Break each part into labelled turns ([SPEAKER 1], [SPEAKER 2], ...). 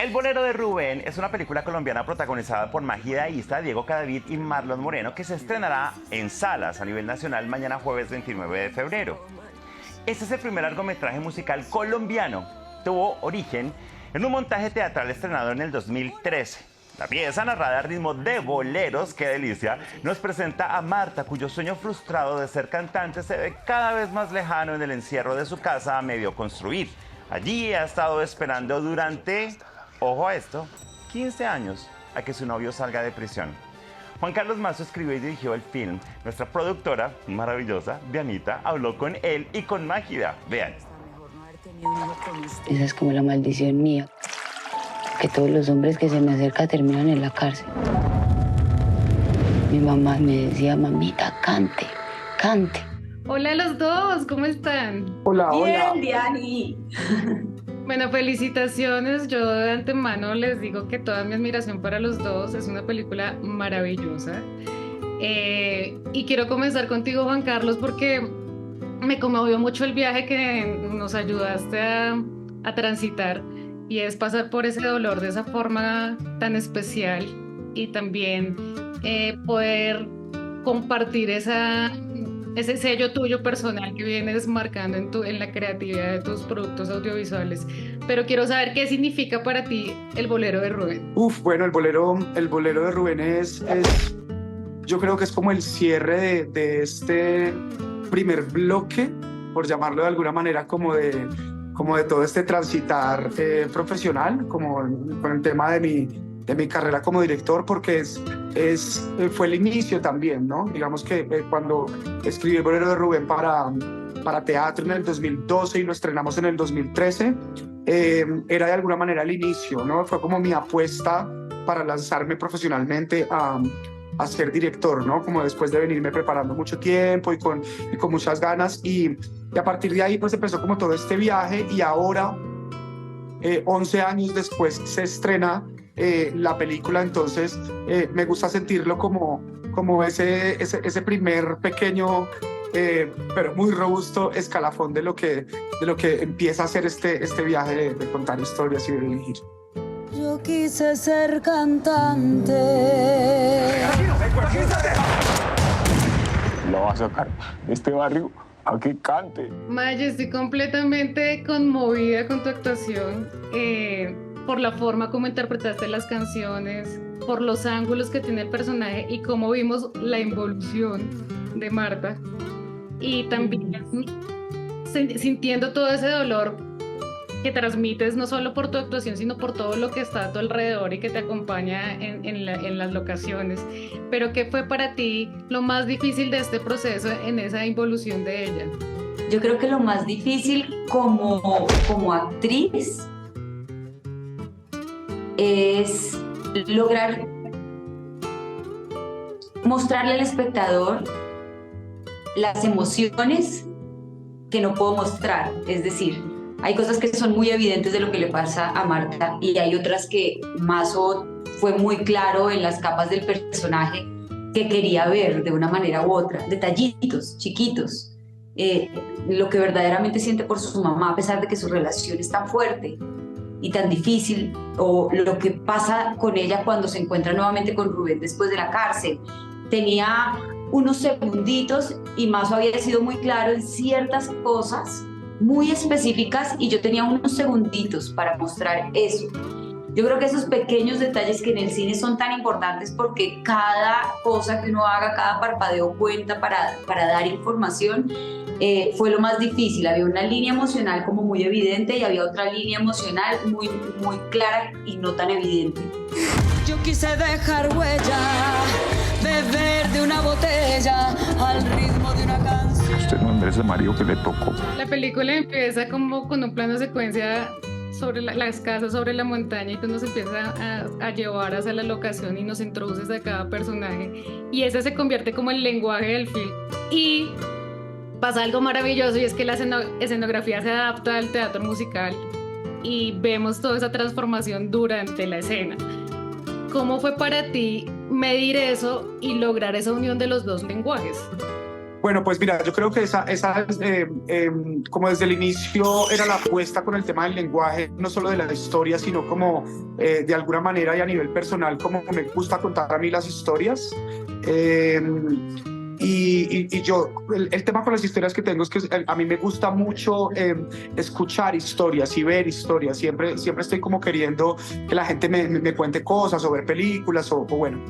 [SPEAKER 1] El bolero de Rubén es una película colombiana protagonizada por Mágida Ísta, Diego Cadavid y Marlon Moreno, que se estrenará en salas a nivel nacional mañana jueves 29 de febrero. Este es el primer largometraje musical colombiano. Tuvo origen en un montaje teatral estrenado en el 2013. La pieza, narrada a ritmo de boleros, qué delicia, nos presenta a Marta, cuyo sueño frustrado de ser cantante se ve cada vez más lejano en el encierro de su casa a medio construir. Allí ha estado esperando durante, ojo a esto, 15 años a que su novio salga de prisión. Juan Carlos Mazo escribió y dirigió el film. Nuestra productora, maravillosa, Dianita, habló con él y con Mágida. Vean.
[SPEAKER 2] Esa es como la maldición mía, que todos los hombres que se me acercan terminan en la cárcel. Mi mamá me decía, mamita, cante, cante.
[SPEAKER 3] Hola a los dos, ¿cómo están?
[SPEAKER 4] Hola, hola.
[SPEAKER 5] Bien, Diani.
[SPEAKER 3] Bueno, felicitaciones. Yo de antemano les digo que toda mi admiración para los dos. Es una película maravillosa. Y quiero comenzar contigo, Juan Carlos, porque me conmovió mucho el viaje que nos ayudaste a transitar, y es pasar por ese dolor de esa forma tan especial y también poder compartir ese sello tuyo personal que vienes marcando en la creatividad de tus productos audiovisuales. Pero quiero saber qué significa para ti el bolero de Rubén.
[SPEAKER 4] Bueno, el bolero de Rubén yo creo que es como el cierre de este primer bloque, por llamarlo de alguna manera, como de todo este transitar profesional, como con el tema de mi carrera como director, porque fue el inicio también, ¿no? Digamos que cuando escribí el bolero de Rubén para teatro en el 2012 y lo estrenamos en el 2013, era de alguna manera el inicio, ¿no? Fue como mi apuesta para lanzarme profesionalmente a ser director, ¿no? Como después de venirme preparando mucho tiempo y con muchas ganas, y a partir de ahí pues empezó como todo este viaje, y ahora 11 años después se estrena la película. Entonces me gusta sentirlo como ese primer pequeño pero muy robusto escalafón de lo que empieza a ser este viaje de contar historias y de dirigir.
[SPEAKER 5] Yo quise ser cantante.
[SPEAKER 6] Lo va a sacar de este barrio a que cante.
[SPEAKER 3] Maya, estoy completamente conmovida con tu actuación, por la forma como interpretaste las canciones, por los ángulos que tiene el personaje y cómo vimos la involución de Marta, y también sintiendo todo ese dolor que transmites, no solo por tu actuación, sino por todo lo que está a tu alrededor y que te acompaña en las locaciones. Pero ¿qué fue para ti lo más difícil de este proceso en esa involución de ella?
[SPEAKER 5] Yo creo que lo más difícil como actriz es lograr mostrarle al espectador las emociones que no puedo mostrar. Es decir, hay cosas que son muy evidentes de lo que le pasa a Marta, y hay otras que Mazo fue muy claro en las capas del personaje que quería ver de una manera u otra, detallitos chiquitos, lo que verdaderamente siente por su mamá a pesar de que su relación es tan fuerte y tan difícil, o lo que pasa con ella cuando se encuentra nuevamente con Rubén después de la cárcel. Tenía unos segunditos y Mazo había sido muy claro en ciertas cosas muy específicas, y yo tenía unos segunditos para mostrar eso. Yo creo que esos pequeños detalles que en el cine son tan importantes, porque cada cosa que uno haga, cada parpadeo cuenta para dar información, fue lo más difícil. Había una línea emocional como muy evidente y había otra línea emocional muy, muy clara y no tan evidente.
[SPEAKER 7] Yo quise dejar huella, beber de una botella al ritmo de una canción.
[SPEAKER 6] Usted no es el marido que le tocó.
[SPEAKER 3] La película empieza como con un plano secuencia sobre las casas, sobre la montaña, y tú nos empiezas a llevar hacia la locación y nos introduces a cada personaje, y ese se convierte como el lenguaje del film. Y pasa algo maravilloso, y es que la escenografía se adapta al teatro musical y vemos toda esa transformación durante la escena. ¿Cómo fue para ti medir eso y lograr esa unión de los dos lenguajes?
[SPEAKER 4] Bueno, pues mira, yo creo que como desde el inicio era la apuesta con el tema del lenguaje, no solo de la historia, sino como de alguna manera y a nivel personal, como me gusta contar a mí las historias. Y yo, el tema con las historias que tengo es que a mí me gusta mucho escuchar historias y ver historias. Siempre estoy como queriendo que la gente me cuente cosas o ver películas o bueno.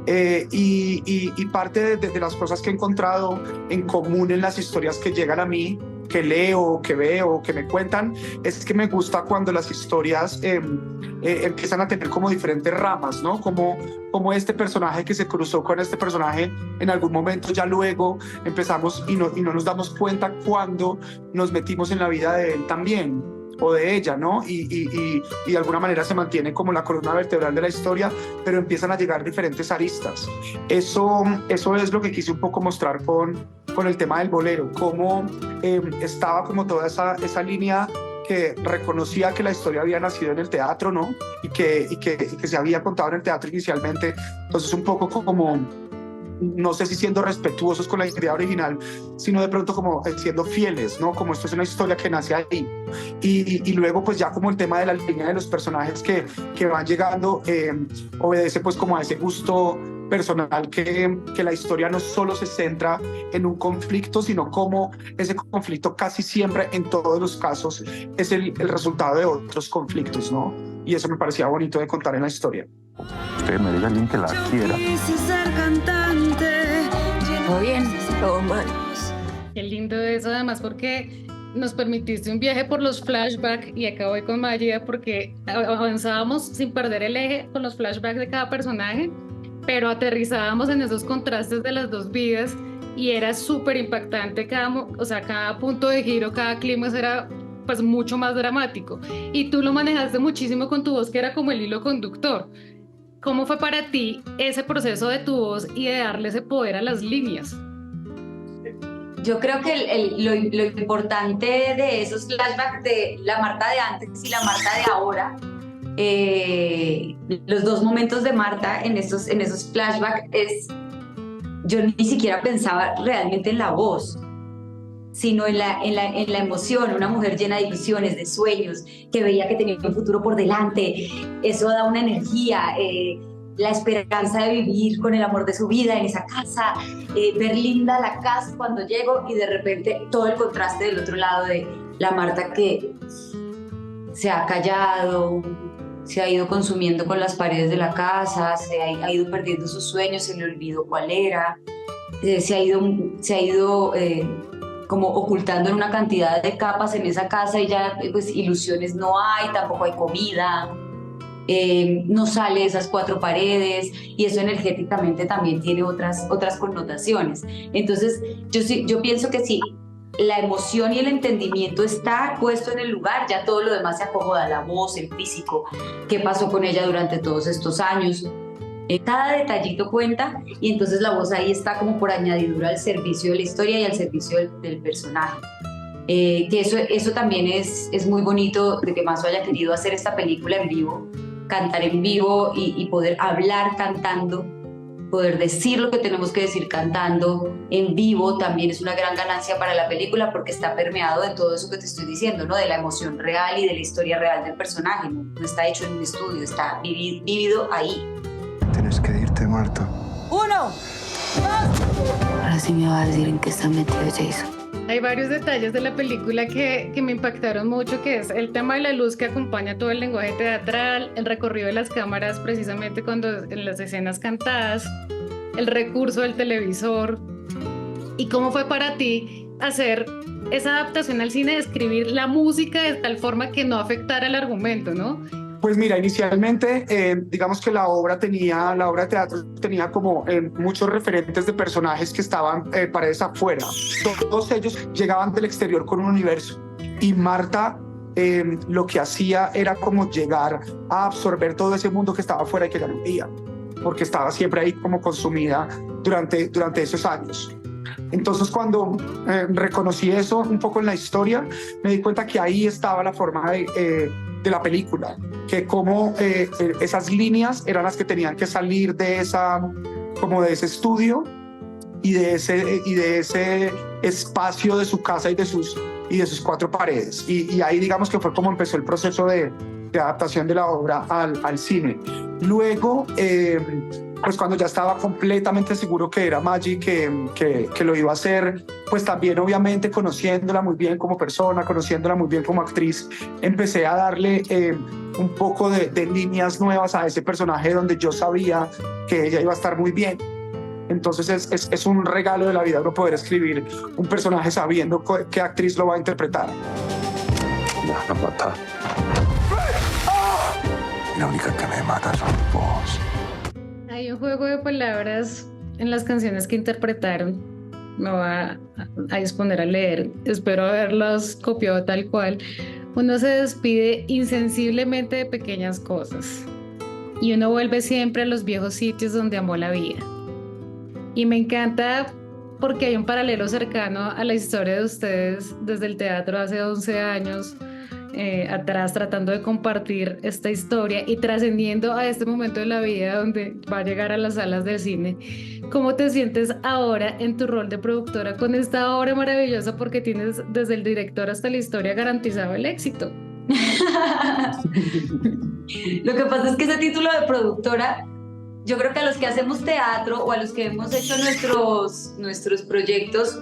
[SPEAKER 4] Y parte de las cosas que he encontrado en común en las historias que llegan a mí, que leo, que veo, que me cuentan, es que me gusta cuando las historias empiezan a tener como diferentes ramas, ¿no? Como este personaje que se cruzó con este personaje en algún momento, ya luego empezamos y no nos damos cuenta cuando nos metimos en la vida de él también, o de ella, ¿no? Y de alguna manera se mantiene como la columna vertebral de la historia, pero empiezan a llegar diferentes aristas. Eso es lo que quise un poco mostrar con el tema del bolero, cómo estaba como toda esa línea que reconocía que la historia había nacido en el teatro, ¿no? Y que se había contado en el teatro inicialmente. Entonces un poco como, no sé si siendo respetuosos con la idea original, sino de pronto como siendo fieles, ¿no? Como esto es una historia que nace ahí. Y luego pues ya como el tema de la línea de los personajes que van llegando obedece pues como a ese gusto personal que la historia no solo se centra en un conflicto, sino como ese conflicto casi siempre en todos los casos es el resultado de otros conflictos, ¿no? Y eso me parecía bonito de contar en la historia.
[SPEAKER 6] Usted me diga a alguien que la quiera.
[SPEAKER 2] Todo bien, todo mal.
[SPEAKER 3] Qué lindo eso, además, porque nos permitiste un viaje por los flashbacks y acá voy con Maya porque avanzábamos sin perder el eje con los flashbacks de cada personaje, pero aterrizábamos en esos contrastes de las dos vidas y era súper impactante cada punto de giro, cada clima era pues mucho más dramático y tú lo manejaste muchísimo con tu voz que era como el hilo conductor. ¿Cómo fue para ti ese proceso de tu voz y de darle ese poder a las líneas?
[SPEAKER 5] Yo creo que lo importante de esos flashbacks de la Marta de antes y la Marta de ahora, los dos momentos de Marta en esos flashbacks yo ni siquiera pensaba realmente en la voz, sino en la emoción, una mujer llena de ilusiones, de sueños, que veía que tenía un futuro por delante. Eso da una energía, la esperanza de vivir con el amor de su vida en esa casa, ver linda la casa cuando llego y de repente todo el contraste del otro lado de la Marta que se ha callado, se ha ido consumiendo con las paredes de la casa, se ha ido perdiendo sus sueños, se le olvidó cuál era, se ha ido como ocultando en una cantidad de capas en esa casa y ya pues ilusiones no hay, tampoco hay comida, no sale de esas cuatro paredes y eso energéticamente también tiene otras connotaciones. Entonces yo pienso que si la emoción y el entendimiento está puesto en el lugar, ya todo lo demás se acomoda, la voz, el físico, qué pasó con ella durante todos estos años. Cada detallito cuenta y entonces la voz ahí está como por añadidura al servicio de la historia y al servicio del personaje. Que eso también es muy bonito de que Mazo haya querido hacer esta película en vivo, cantar en vivo y poder hablar cantando, poder decir lo que tenemos que decir cantando en vivo también es una gran ganancia para la película porque está permeado de todo eso que te estoy diciendo, ¿no? De la emoción real y de la historia real del personaje, no está hecho en un estudio, está vivido ahí.
[SPEAKER 8] Tienes que irte, Marta.
[SPEAKER 7] 1, 2.
[SPEAKER 2] Ahora sí me va a decir en qué está metido Jason.
[SPEAKER 3] Hay varios detalles de la película que me impactaron mucho, que es el tema de la luz que acompaña todo el lenguaje teatral, el recorrido de las cámaras precisamente cuando en las escenas cantadas, el recurso del televisor. ¿Y cómo fue para ti hacer esa adaptación al cine, de escribir la música de tal forma que no afectara el argumento, ¿no?
[SPEAKER 4] Pues mira, inicialmente digamos que la obra de teatro tenía como muchos referentes de personajes que estaban paredes afuera. Todos ellos llegaban del exterior con un universo y Marta lo que hacía era como llegar a absorber todo ese mundo que estaba afuera y que ya no veía, porque estaba siempre ahí como consumida durante esos años. Entonces cuando reconocí eso un poco en la historia, me di cuenta que ahí estaba la forma de la película, que como esas líneas eran las que tenían que salir de ese estudio y de ese espacio de su casa y de sus 4 paredes. Y ahí digamos que fue como empezó el proceso de adaptación de la obra al cine. Luego, pues cuando ya estaba completamente seguro que era Maggie que lo iba a hacer, pues también obviamente conociéndola muy bien como persona, conociéndola muy bien como actriz, empecé a darle un poco de líneas nuevas a ese personaje donde yo sabía que ella iba a estar muy bien. Entonces es un regalo de la vida uno poder escribir un personaje sabiendo qué actriz lo va a interpretar.
[SPEAKER 8] Me van a matar. La única que me mata son vos.
[SPEAKER 3] Hay un juego de palabras en las canciones que interpretaron. Me voy a disponer a leer. Espero haberlas copiado tal cual. Uno se despide insensiblemente de pequeñas cosas y uno vuelve siempre a los viejos sitios donde amó la vida. Y me encanta porque hay un paralelo cercano a la historia de ustedes desde el teatro hace 11 años atrás, tratando de compartir esta historia y trascendiendo a este momento de la vida donde va a llegar a las salas del cine. ¿Cómo te sientes ahora en tu rol de productora con esta obra maravillosa? Porque tienes desde el director hasta la historia garantizado el éxito.
[SPEAKER 5] Lo que pasa es que ese título de productora, yo creo que a los que hacemos teatro o a los que hemos hecho nuestros proyectos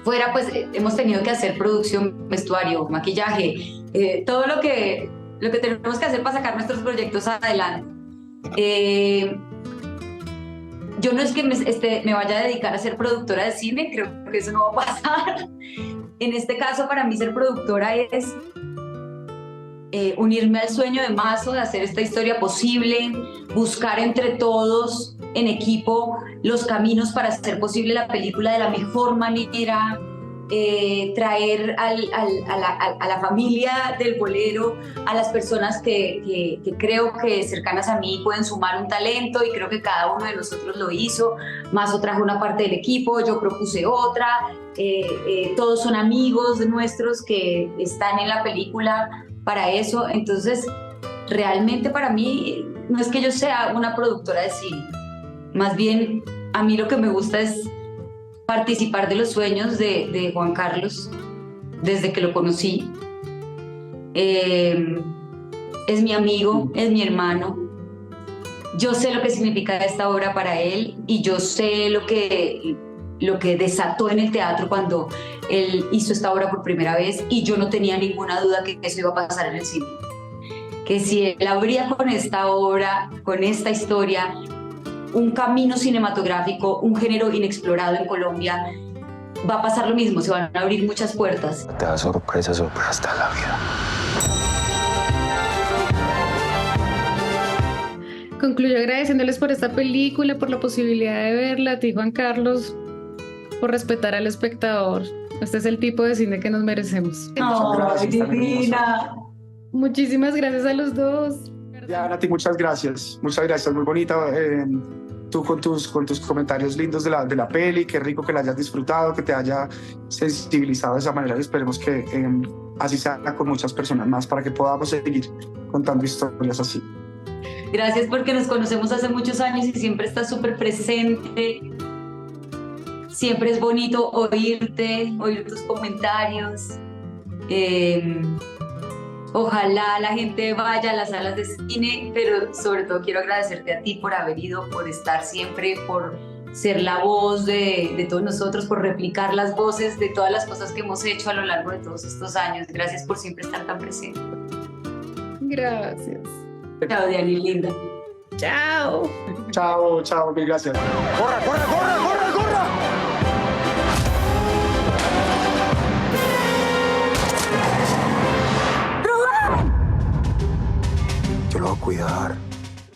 [SPEAKER 5] fuera, pues hemos tenido que hacer producción, vestuario, maquillaje, todo lo que tenemos que hacer para sacar nuestros proyectos adelante. Yo no es que me vaya a dedicar a ser productora de cine, creo que eso no va a pasar. En este caso, para mí ser productora es unirme al sueño de Mazo, de hacer esta historia posible, buscar entre todos en equipo los caminos para hacer posible la película de la mejor manera, traer a la familia del bolero, a las personas que creo que cercanas a mí pueden sumar un talento, y creo que cada uno de nosotros lo hizo. Mazo trajo una parte del equipo, yo propuse otra, todos son amigos nuestros que están en la película para eso. Entonces realmente para mí no es que yo sea una productora de cine, más bien a mí lo que me gusta es participar de los sueños de Juan Carlos desde que lo conocí. Es mi amigo, es mi hermano. Yo sé lo que significa esta obra para él y yo sé lo que desató en el teatro cuando él hizo esta obra por primera vez, y yo no tenía ninguna duda que eso iba a pasar en el cine. Que si él abría con esta obra, con esta historia, un camino cinematográfico, un género inexplorado en Colombia, va a pasar lo mismo, se van a abrir muchas puertas.
[SPEAKER 8] Te da sorpresas hasta la vida.
[SPEAKER 3] Concluyo agradeciéndoles por esta película, por la posibilidad de verla, a ti, Juan Carlos, por respetar al espectador. Este es el tipo de cine que nos merecemos.
[SPEAKER 5] ¡Ay, divina!
[SPEAKER 3] Muchísimas gracias a los dos.
[SPEAKER 4] Ya, Nati, muchas gracias, muy bonita. Tú con tus comentarios lindos de la peli, qué rico que la hayas disfrutado, que te haya sensibilizado de esa manera, y esperemos que así sea con muchas personas más para que podamos seguir contando historias así.
[SPEAKER 5] Gracias, porque nos conocemos hace muchos años y siempre estás súper presente. Siempre es bonito oír tus comentarios. Ojalá la gente vaya a las salas de cine, pero sobre todo quiero agradecerte a ti por haber ido, por estar siempre, por ser la voz de todos nosotros, por replicar las voces de todas las cosas que hemos hecho a lo largo de todos estos años. Gracias por siempre estar tan presente.
[SPEAKER 3] Gracias.
[SPEAKER 5] Chao, Diani, linda.
[SPEAKER 3] Chao.
[SPEAKER 4] Chao, mil gracias.
[SPEAKER 6] ¡Corra, corra, corra, corra, corra!
[SPEAKER 8] Yo lo voy a cuidar.